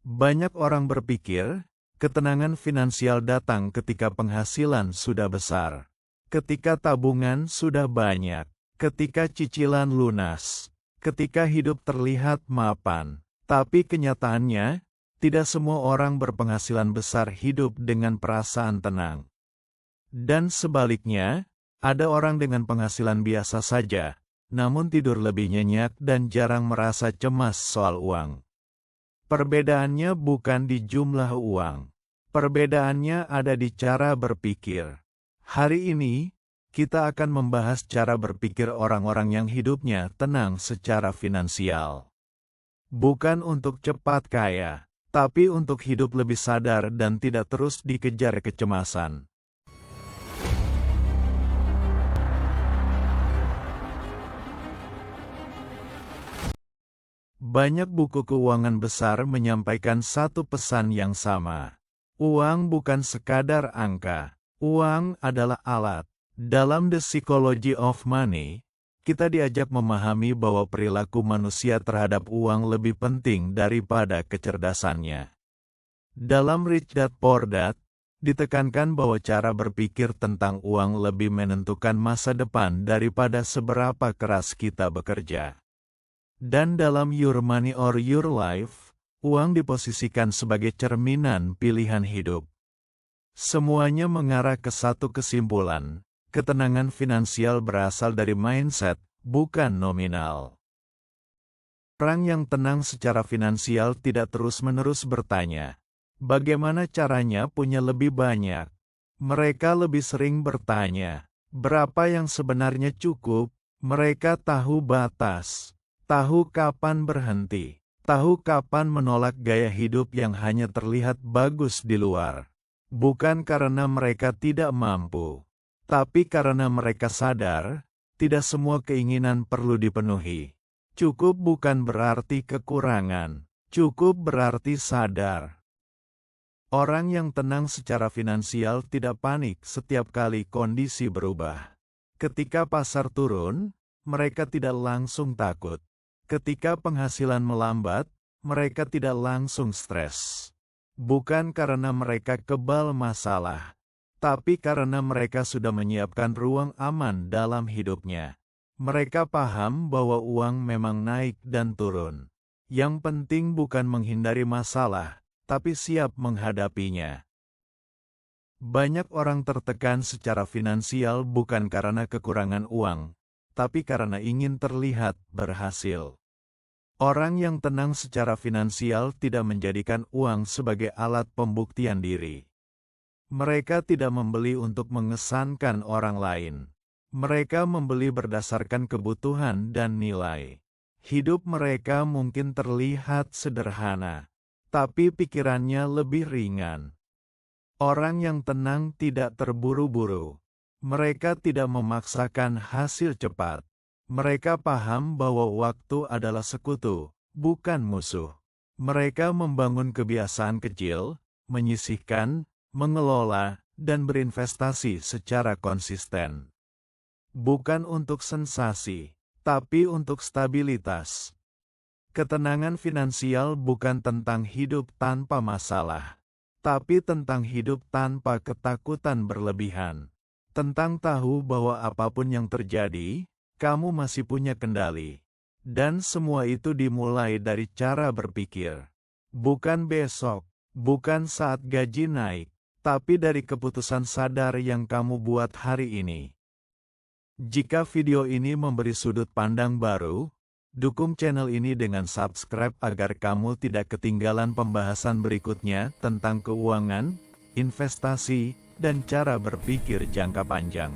Banyak orang berpikir, ketenangan finansial datang ketika penghasilan sudah besar, ketika tabungan sudah banyak, ketika cicilan lunas, ketika hidup terlihat mapan. Tapi kenyataannya, tidak semua orang berpenghasilan besar hidup dengan perasaan tenang. Dan sebaliknya, ada orang dengan penghasilan biasa saja, namun tidur lebih nyenyak dan jarang merasa cemas soal uang. Perbedaannya bukan di jumlah uang. Perbedaannya ada di cara berpikir. Hari ini, kita akan membahas cara berpikir orang-orang yang hidupnya tenang secara finansial. Bukan untuk cepat kaya, tapi untuk hidup lebih sadar dan tidak terus dikejar kecemasan. Banyak buku keuangan besar menyampaikan satu pesan yang sama. Uang bukan sekadar angka, uang adalah alat. Dalam The Psychology of Money, kita diajak memahami bahwa perilaku manusia terhadap uang lebih penting daripada kecerdasannya. Dalam Rich Dad Poor Dad, ditekankan bahwa cara berpikir tentang uang lebih menentukan masa depan daripada seberapa keras kita bekerja. Dan dalam Your Money or Your Life, uang diposisikan sebagai cerminan pilihan hidup. Semuanya mengarah ke satu kesimpulan. Ketenangan finansial berasal dari mindset, bukan nominal. Orang yang tenang secara finansial tidak terus-menerus bertanya, bagaimana caranya punya lebih banyak? Mereka lebih sering bertanya, berapa yang sebenarnya cukup? Mereka tahu batas, tahu kapan berhenti, tahu kapan menolak gaya hidup yang hanya terlihat bagus di luar. Bukan karena mereka tidak mampu, tapi karena mereka sadar, tidak semua keinginan perlu dipenuhi. Cukup bukan berarti kekurangan, cukup berarti sadar. Orang yang tenang secara finansial tidak panik setiap kali kondisi berubah. Ketika pasar turun, mereka tidak langsung takut. Ketika penghasilan melambat, mereka tidak langsung stres. Bukan karena mereka kebal masalah, tapi karena mereka sudah menyiapkan ruang aman dalam hidupnya. Mereka paham bahwa uang memang naik dan turun. Yang penting bukan menghindari masalah, tapi siap menghadapinya. Banyak orang tertekan secara finansial bukan karena kekurangan uang, tapi karena ingin terlihat berhasil. Orang yang tenang secara finansial tidak menjadikan uang sebagai alat pembuktian diri. Mereka tidak membeli untuk mengesankan orang lain. Mereka membeli berdasarkan kebutuhan dan nilai. Hidup mereka mungkin terlihat sederhana, tapi pikirannya lebih ringan. Orang yang tenang tidak terburu-buru. Mereka tidak memaksakan hasil cepat. Mereka paham bahwa waktu adalah sekutu, bukan musuh. Mereka membangun kebiasaan kecil, menyisihkan, mengelola, dan berinvestasi secara konsisten. Bukan untuk sensasi, tapi untuk stabilitas. Ketenangan finansial bukan tentang hidup tanpa masalah, tapi tentang hidup tanpa ketakutan berlebihan. Tentang tahu bahwa apapun yang terjadi, kamu masih punya kendali. Dan semua itu dimulai dari cara berpikir. Bukan besok, bukan saat gaji naik, tapi dari keputusan sadar yang kamu buat hari ini. Jika video ini memberi sudut pandang baru, dukung channel ini dengan subscribe agar kamu tidak ketinggalan pembahasan berikutnya tentang keuangan, investasi, dan cara berpikir jangka panjang.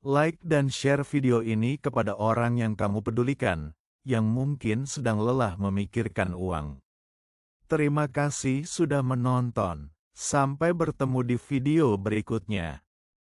Like dan share video ini kepada orang yang kamu pedulikan, yang mungkin sedang lelah memikirkan uang. Terima kasih sudah menonton. Sampai bertemu di video berikutnya.